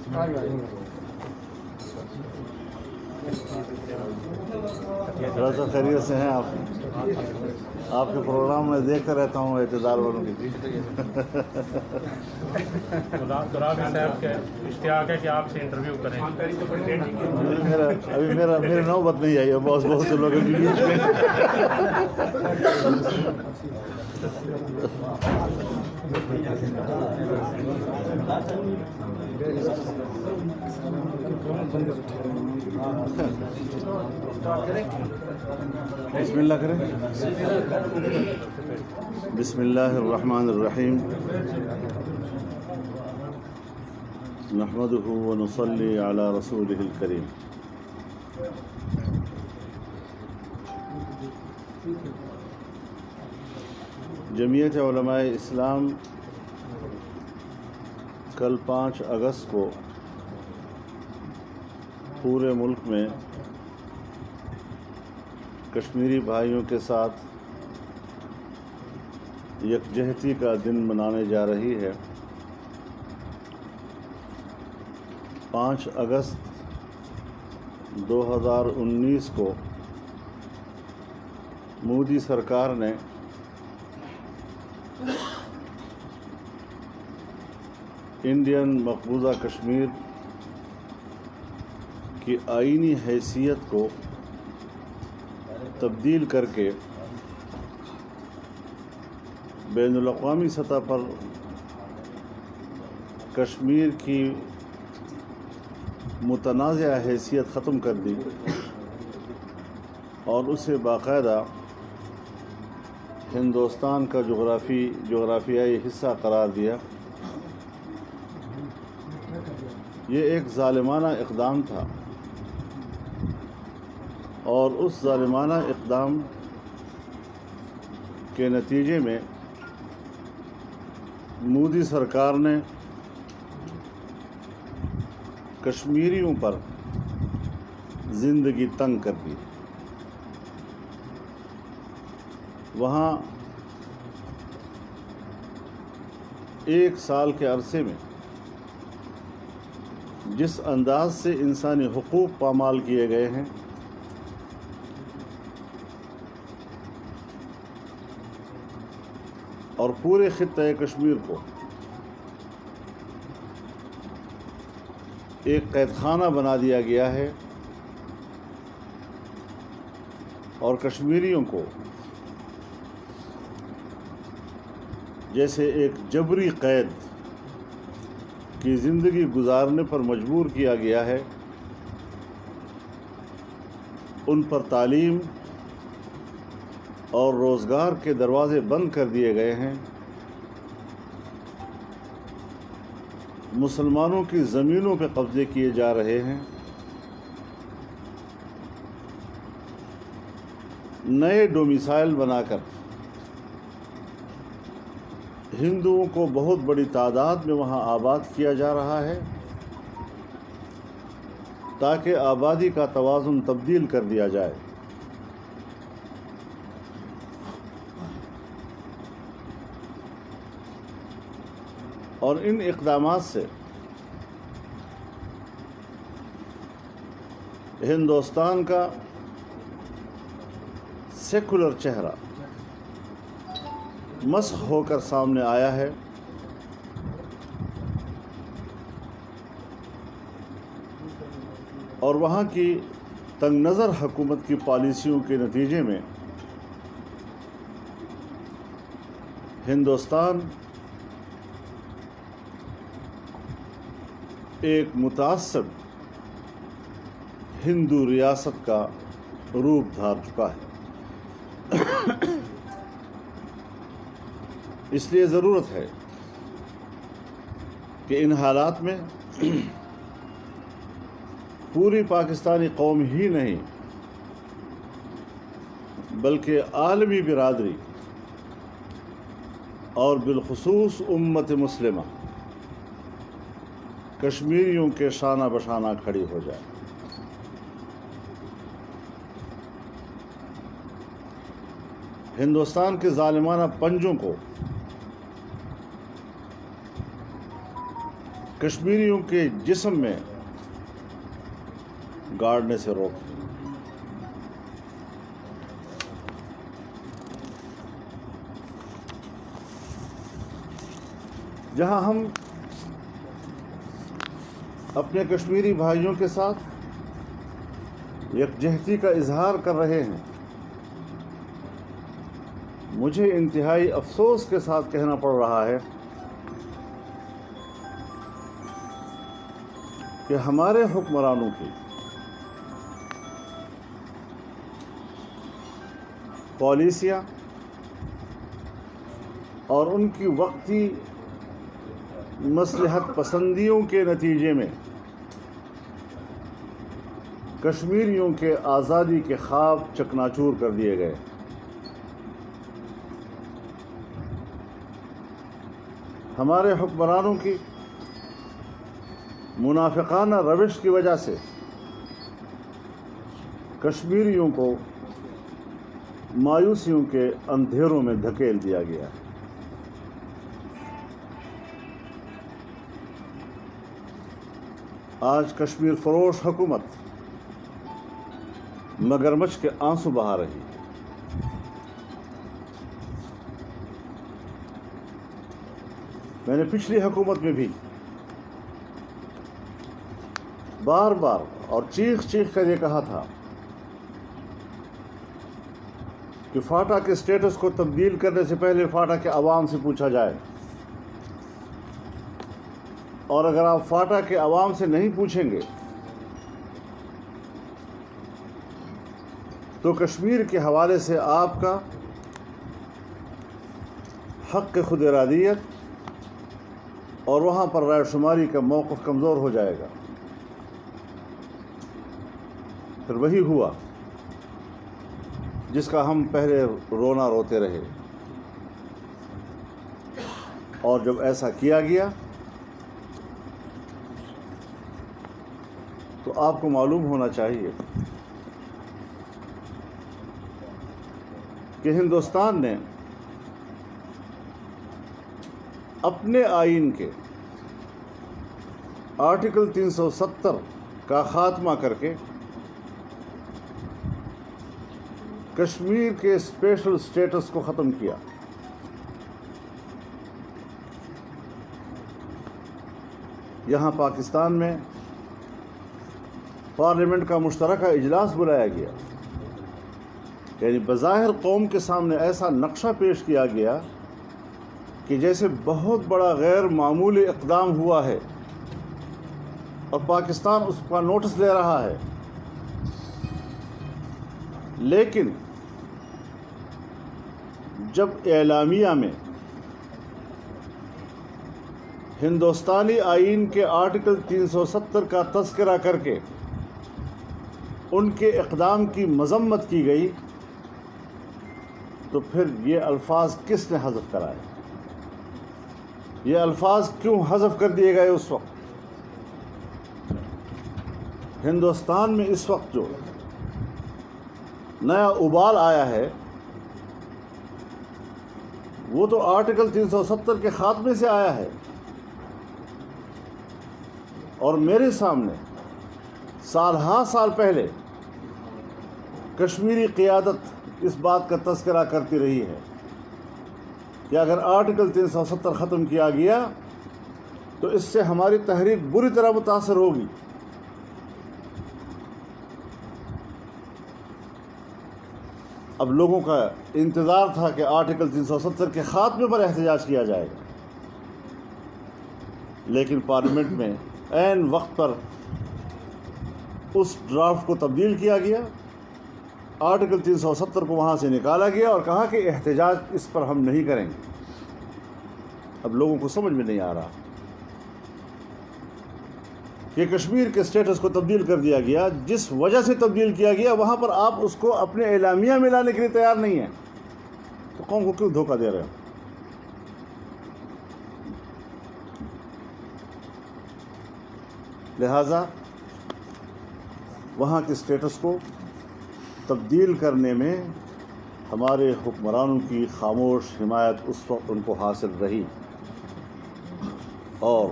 تھوڑا سا خیریت سے ہیں آپ؟ آپ کے پروگرام میں دیکھتا رہتا ہوں اعتدال والوں کی. دراوی صاحب کا اشتیاق ہے کہ آپ سے انٹرویو کریں. ابھی میرے نوبت نہیں آئی ہے، بہت سے لوگ ابھی بیچ میں. بسم اللہ کریں. بسم اللہ الرحمن الرحیم. نحمدہ ونصلی علی رسولہ الکریم. جمعیت علماء اسلام کل 5 اگست کو پورے ملک میں کشمیری بھائیوں کے ساتھ یکجہتی کا دن منانے جا رہی ہے. 5 اگست 2019 کو مودی سرکار نے انڈین مقبوضہ کشمیر کی آئینی حیثیت کو تبدیل کر کے بین الاقوامی سطح پر کشمیر کی متنازع حیثیت ختم کر دی اور اسے باقاعدہ ہندوستان کا جغرافیائی حصہ قرار دیا. یہ ایک ظالمانہ اقدام تھا اور اس ظالمانہ اقدام کے نتیجے میں مودی سرکار نے کشمیریوں پر زندگی تنگ کر دی. وہاں 1 سال کے عرصے میں جس انداز سے انسانی حقوق پامال کیے گئے ہیں، اور پورے خطۂ کشمیر کو ایک قید خانہ بنا دیا گیا ہے، اور کشمیریوں کو جیسے ایک جبری قید کی زندگی گزارنے پر مجبور کیا گیا ہے. ان پر تعلیم اور روزگار کے دروازے بند کر دیے گئے ہیں. مسلمانوں کی زمینوں پہ قبضے کیے جا رہے ہیں. نئے ڈومیسائل بنا کر ہندوؤں کو بہت بڑی تعداد میں وہاں آباد کیا جا رہا ہے تاکہ آبادی کا توازن تبدیل کر دیا جائے. اور ان اقدامات سے ہندوستان کا سیکولر چہرہ مسخ ہو کر سامنے آیا ہے. اور وہاں کی تنگ نظر حکومت کی پالیسیوں کے نتیجے میں ہندوستان ایک متعصب ہندو ریاست کا روپ دھار چکا ہے. اس لیے ضرورت ہے کہ ان حالات میں پوری پاکستانی قوم ہی نہیں بلکہ عالمی برادری اور بالخصوص امت مسلمہ کشمیریوں کے شانہ بشانہ کھڑی ہو جائے. ہندوستان کے ظالمانہ پنجوں کو کشمیریوں کے جسم میں گاڑنے سے روک. جہاں ہم اپنے کشمیری بھائیوں کے ساتھ یکجہتی کا اظہار کر رہے ہیں، مجھے انتہائی افسوس کے ساتھ کہنا پڑ رہا ہے کہ ہمارے حکمرانوں کی پالیسیاں اور ان کی وقتی مصلحت پسندیوں کے نتیجے میں کشمیریوں کے آزادی کے خواب چکناچور کر دیے گئے. ہمارے حکمرانوں کی منافقانہ روش کی وجہ سے کشمیریوں کو مایوسیوں کے اندھیروں میں دھکیل دیا گیا ہے. آج کشمیر فروش حکومت مگرمچھ کے آنسو بہا رہی ہے. میں نے پچھلی حکومت میں بھی بار بار اور چیخ چیخ کر یہ کہا تھا کہ فاٹا کے سٹیٹس کو تبدیل کرنے سے پہلے فاٹا کے عوام سے پوچھا جائے، اور اگر آپ فاٹا کے عوام سے نہیں پوچھیں گے تو کشمیر کے حوالے سے آپ کا حق خود ارادیت اور وہاں پر رائے شماری کا موقف کمزور ہو جائے گا. پھر وہی ہوا جس کا ہم پہلے رونا روتے رہے، اور جب ایسا کیا گیا تو آپ کو معلوم ہونا چاہیے کہ ہندوستان نے اپنے آئین کے آرٹیکل 370 کا خاتمہ کر کے کشمیر کے اسپیشل اسٹیٹس کو ختم کیا. یہاں پاکستان میں پارلیمنٹ کا مشترکہ اجلاس بلایا گیا، یعنی بظاہر قوم کے سامنے ایسا نقشہ پیش کیا گیا کہ جیسے بہت بڑا غیر معمولی اقدام ہوا ہے اور پاکستان اس کا نوٹس لے رہا ہے. لیکن جب اعلامیہ میں ہندوستانی آئین کے آرٹیکل 370 کا تذکرہ کر کے ان کے اقدام کی مذمت کی گئی تو پھر یہ الفاظ کس نے حذف کرائے؟ یہ الفاظ کیوں حذف کر دیے گئے؟ اس وقت ہندوستان میں اس وقت جو نیا ابال آیا ہے وہ تو آرٹیکل 370 کے خاتمے سے آیا ہے، اور میرے سامنے سال ہا سال پہلے کشمیری قیادت اس بات کا تذکرہ کرتی رہی ہے کہ اگر آرٹیکل 370 ختم کیا گیا تو اس سے ہماری تحریک بری طرح متاثر ہوگی. اب لوگوں کا انتظار تھا کہ آرٹیکل 370 کے خاتمے پر احتجاج کیا جائے گا، لیکن پارلیمنٹ میں عین وقت پر اس ڈرافٹ کو تبدیل کیا گیا، آرٹیکل 370 کو وہاں سے نکالا گیا اور کہا کہ احتجاج اس پر ہم نہیں کریں گے. اب لوگوں کو سمجھ میں نہیں آ رہا کہ کشمیر کے سٹیٹس کو تبدیل کر دیا گیا، جس وجہ سے تبدیل کیا گیا وہاں پر آپ اس کو اپنے اعلامیہ میں لانے کے لیے تیار نہیں ہیں، تو قوم کو کیوں دھوکہ دے رہے ہو؟ لہذا وہاں کے سٹیٹس کو تبدیل کرنے میں ہمارے حکمرانوں کی خاموش حمایت اس وقت ان کو حاصل رہی، اور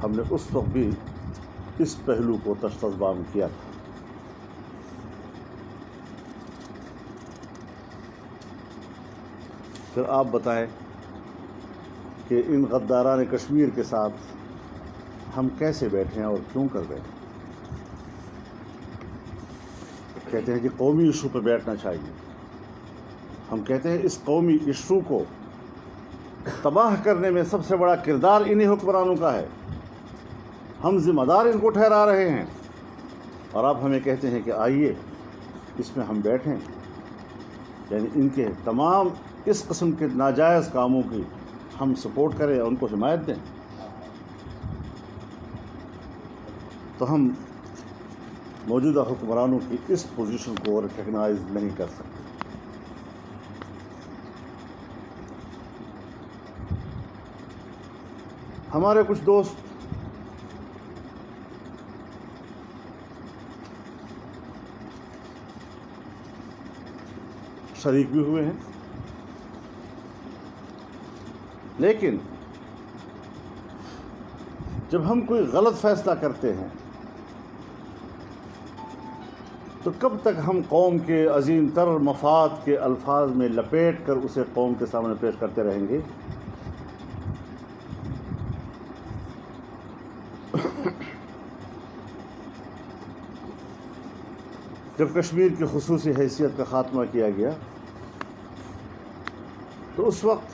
ہم نے اس وقت بھی اس پہلو کو تشتزبام کیا تھا. پھر آپ بتائیں کہ ان غداران کشمیر کے ساتھ ہم کیسے بیٹھے ہیں اور کیوں کر بیٹھے ہیں. کہتے ہیں کہ قومی ایشو پہ بیٹھنا چاہیے. ہم کہتے ہیں اس قومی ایشو کو تباہ کرنے میں سب سے بڑا کردار انہی حکمرانوں کا ہے. ہم ذمہ دار ان کو ٹھہرا رہے ہیں اور آپ ہمیں کہتے ہیں کہ آئیے اس میں ہم بیٹھیں. یعنی ان کے تمام اس قسم کے ناجائز کاموں کی ہم سپورٹ کریں اور ان کو حمایت دیں. تو ہم موجودہ حکمرانوں کی اس پوزیشن کو ریکگنائز نہیں کر سکتے. ہمارے کچھ دوست شریک بھی ہوئے ہیں، لیکن جب ہم کوئی غلط فیصلہ کرتے ہیں تو کب تک ہم قوم کے عظیم تر مفاد کے الفاظ میں لپیٹ کر اسے قوم کے سامنے پیش کرتے رہیں گے؟ جب کشمیر کی خصوصی حیثیت کا خاتمہ کیا گیا تو اس وقت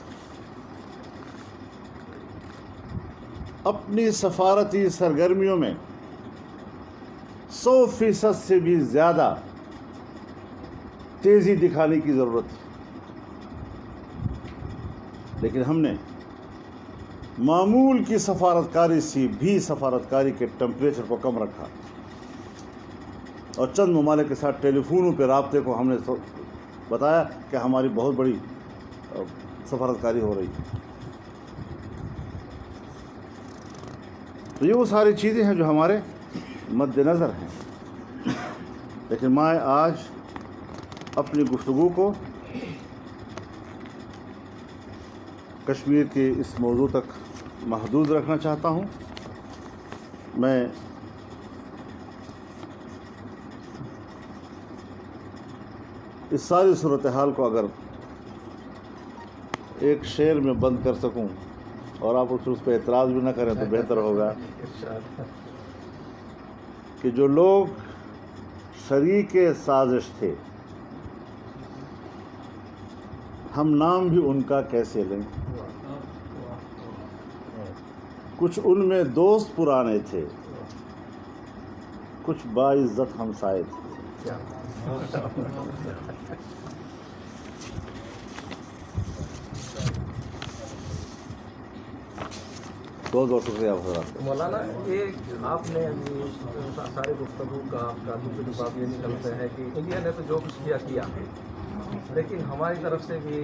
اپنی سفارتی سرگرمیوں میں 100% سے بھی زیادہ تیزی دکھانے کی ضرورت تھی. لیکن ہم نے معمول کی سفارتکاری سے بھی سفارتکاری کے ٹیمپریچر کو کم رکھا اور چند ممالک کے ساتھ ٹیلی فونوں پہ رابطے کو ہم نے بتایا کہ ہماری بہت بڑی سفارتکاری ہو رہی ہے. تو یہ وہ ساری چیزیں ہیں جو ہمارے مد نظر ہیں. لیکن میں آج اپنی گفتگو کو کشمیر کے اس موضوع تک محدود رکھنا چاہتا ہوں. میں اس ساری صورتحال کو اگر ایک شعر میں بند کر سکوں اور آپ اس پہ اعتراض بھی نہ کریں تو بہتر ہوگا کہ جو لوگ شریک سازش تھے ہم نام بھی ان کا کیسے لیں. کچھ ان میں دوست پرانے تھے، کچھ باعزت ہمسائے تھے. بہت بہت شکریہ حضرات. مولانا، یہ آپ نے سارے گفتگو کا آپ کا دوسرے بات یہ نکلتا ہے کہ انڈیا نے تو جو کچھ کیا لیکن ہماری طرف سے بھی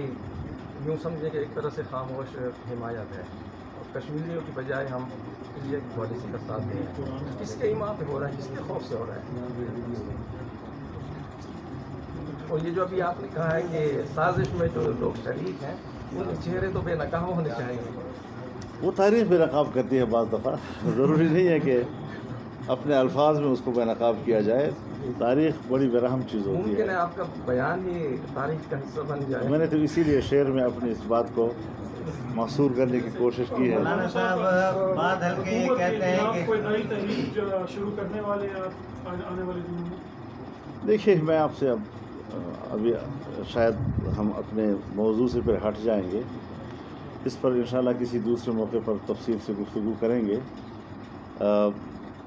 یوں سمجھیں کہ ایک طرح سے خاموش حمایت ہے اور کشمیریوں کی بجائے ہم انڈیا کی پالیسی کا ساتھ دیں. کس کے ایمان پہ ہو رہا ہے، کس کے خوف سے ہو رہا ہے؟ اور یہ جو ابھی آپ نے کہا ہے کہ سازش میں جو لوگ شریک ہیں ان کے چہرے تو بے نقاب ہونے چاہیے. وہ تاریخ بے نقاب کرتی ہے بعض دفعہ. ضروری نہیں ہے کہ اپنے الفاظ میں اس کو بے نقاب کیا جائے. تاریخ بڑی برہم چیز ہوتی ممکن ہے ہے. آپ کا بیان ہی تاریخ کا حصہ بن جائے. میں نے تو اسی لیے شعر میں اپنی اس بات کو محصور کرنے کی کوشش کی ہے. مولانا صاحب بات ہلکے یہ کہتے ہیں کہ کوئی نئی تحریک شروع کرنے والے ہیں آپ آنے والے دنوں میں؟ دیکھیے، میں آپ سے ابھی شاید ہم اپنے موضوع سے پھر ہٹ جائیں گے. اس پر انشاءاللہ کسی دوسرے موقع پر تفصیل سے گفتگو کریں گے.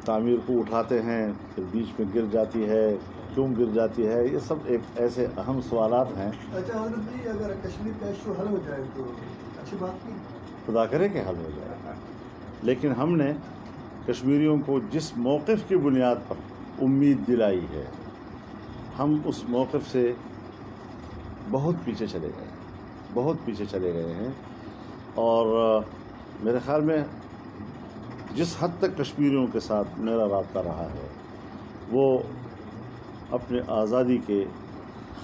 تعمیر کو اٹھاتے ہیں پھر بیچ میں گر جاتی ہے، کیوں گر جاتی ہے، یہ سب ایک ایسے اہم سوالات ہیں. اچھا حضرت جی، اگر کشمیر کا ایشو حل ہو جائے تو اچھی بات کی، خدا کرے کہ حل ہو جائے. لیکن ہم نے کشمیریوں کو جس موقف کی بنیاد پر امید دلائی ہے، ہم اس موقف سے بہت پیچھے چلے گئے ہیں، بہت پیچھے چلے گئے ہیں. اور میرے خیال میں جس حد تک کشمیریوں کے ساتھ میرا رابطہ رہا ہے وہ اپنے آزادی کے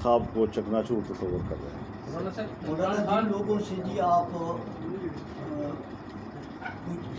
خواب کو چکناچور تصور کر رہے ہیں. مولانا جن لوگوں سے جی آپ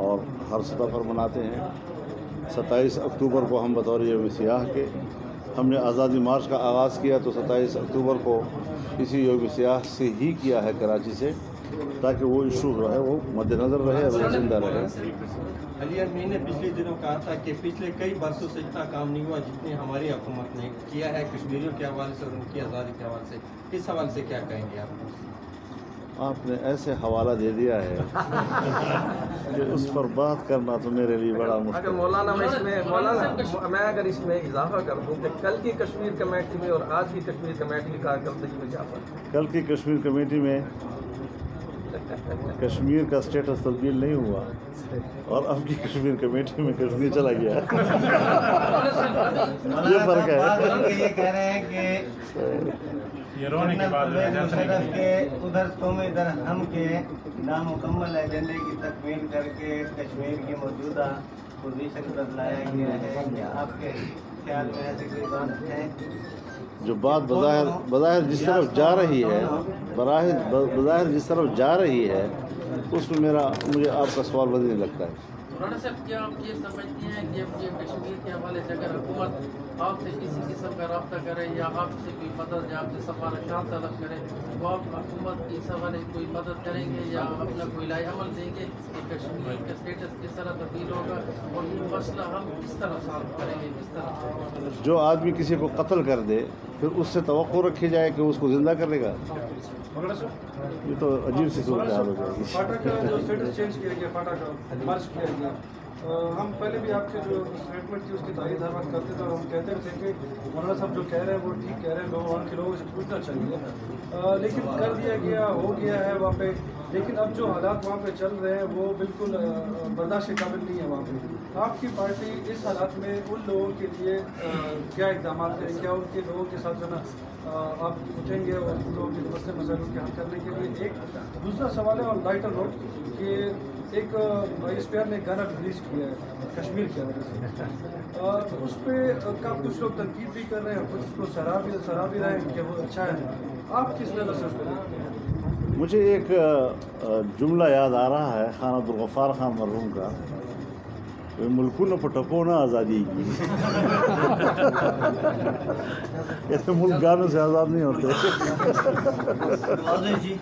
اور ہر سطح پر مناتے ہیں. 27 اکتوبر کو ہم بطور یوم سیاہ کے ہم نے آزادی مارچ کا آغاز کیا تو 27 اکتوبر کو اسی یوم سیاہ سے ہی کیا ہے کراچی سے, تاکہ وہ ایشو جو ہے وہ مد نظر رہے اور وہ زندہ رہے. علی امین نے پچھلے دنوں کہا تھا کہ پچھلے کئی برسوں سے اتنا کام نہیں ہوا جتنی ہماری حکومت نے کیا ہے کشمیریوں کے حوالے سے اور ان کی آزادی کے حوالے سے. اس حوالے سے کیا کہیں گے آپ؟ آپ نے ایسے حوالہ دے دیا ہے کہ اس پر بات کرنا تو میرے لیے بڑا اگر مشکل ہے. مولانا میں اگر اس میں اضافہ کر دوں کہ کل کی کشمیر کمیٹی میں اور آج کی کشمیر کمیٹی کی کارکردگی میں کیا فرق ہے؟ کل کی کشمیر کمیٹی میں کشمیر کا سٹیٹس تبدیل نہیں ہوا اور اب کی کشمیر کمیٹی میں کشمیر چلا گیا. یہ فرق ہے. یہ کہہ رہے ہیں کہ مشرف کے ادھر تم ادھر ہم کے نامکمل ایجنڈے کی تکمیل کر کے کشمیر کی موجودہ پوزیشن بدلایا گیا ہے. کیا آپ کے خیال میں ایسی کوئی بات ہے؟ جو بات بظاہر جس طرف جا رہی ہے بظاہر جس طرف جا رہی ہے اس میں مجھے آپ کا سوال بدل نہیں لگتا ہے. مولانا صاحب کیا آپ یہ سمجھتے ہیں کہ کشمیر کے حوالے سے اگر حکومت آپ سے کسی قسم کا رابطہ کرے یا آپ سے کوئی مدد یا آپ سے سفارشات طلب کرے تو آپ حکومت اس حوالے کوئی مدد کریں گے یا اپنا کوئی لائے عمل دیں گے کہ کشمیر کا اسٹیٹس کس طرح تبدیل ہوگا اور یہ مسئلہ ہم کس طرح سالو کریں گے, کس طرح؟ جو آدمی کسی کو قتل کر دے پھر اس سے توقع رکھی جائے کہ اس کو زندہ کرے گا, یہ تو عجیب سی صورتحال ہو جائے گی. فاٹا کا جو اسٹیٹس چینج کیا گیا, فاٹا کا مرج کیا گیا, ہم پہلے بھی آپ کے جو اسٹیٹمنٹ تھی اس کی تائید ہر وقت کرتے تھے اور ہم کہتے تھے کہ مولانا صاحب جو کہہ رہے ہیں وہ ٹھیک کہہ رہے ہیں, وہاں کے لوگوں سے پوچھنا چاہیے, لیکن کر دیا گیا, ہو گیا ہے وہاں پہ. لیکن اب جو حالات وہاں پہ چل رہے ہیں وہ بالکل برداشت کے قابل نہیں ہے وہاں پہ. آپ کی پارٹی اس حالات میں ان لوگوں کے لیے کیا اقدامات ہیں, کیا ان کے لوگوں کے ساتھ جو نا آپ اٹھیں گے اور ان لوگوں کے مسئلے مسائلوں کے حل کرنے کے لیے؟ ایک دوسرا سوال ہے اور لائٹر نوٹ کہ ایک اسپیئر نے گانا ریلیز کیا ہے کشمیر کے حوالے سے, اس پہ کچھ لوگ تنقید بھی کر رہے ہیں, کچھ اس کو سراہ بھی رہے ہیں کہ وہ اچھا ہے. آپ کس نظر سے اس کو دیکھتے ہیں؟ مجھے ایک جملہ یاد آ رہا ہے خان عبدالغفار خان مرحوم کا, ملکوں نے پٹکو نہ آزادی کی. ایسے ملک گانوں سے آزاد نہیں ہوتے. بہت شکریہ جی.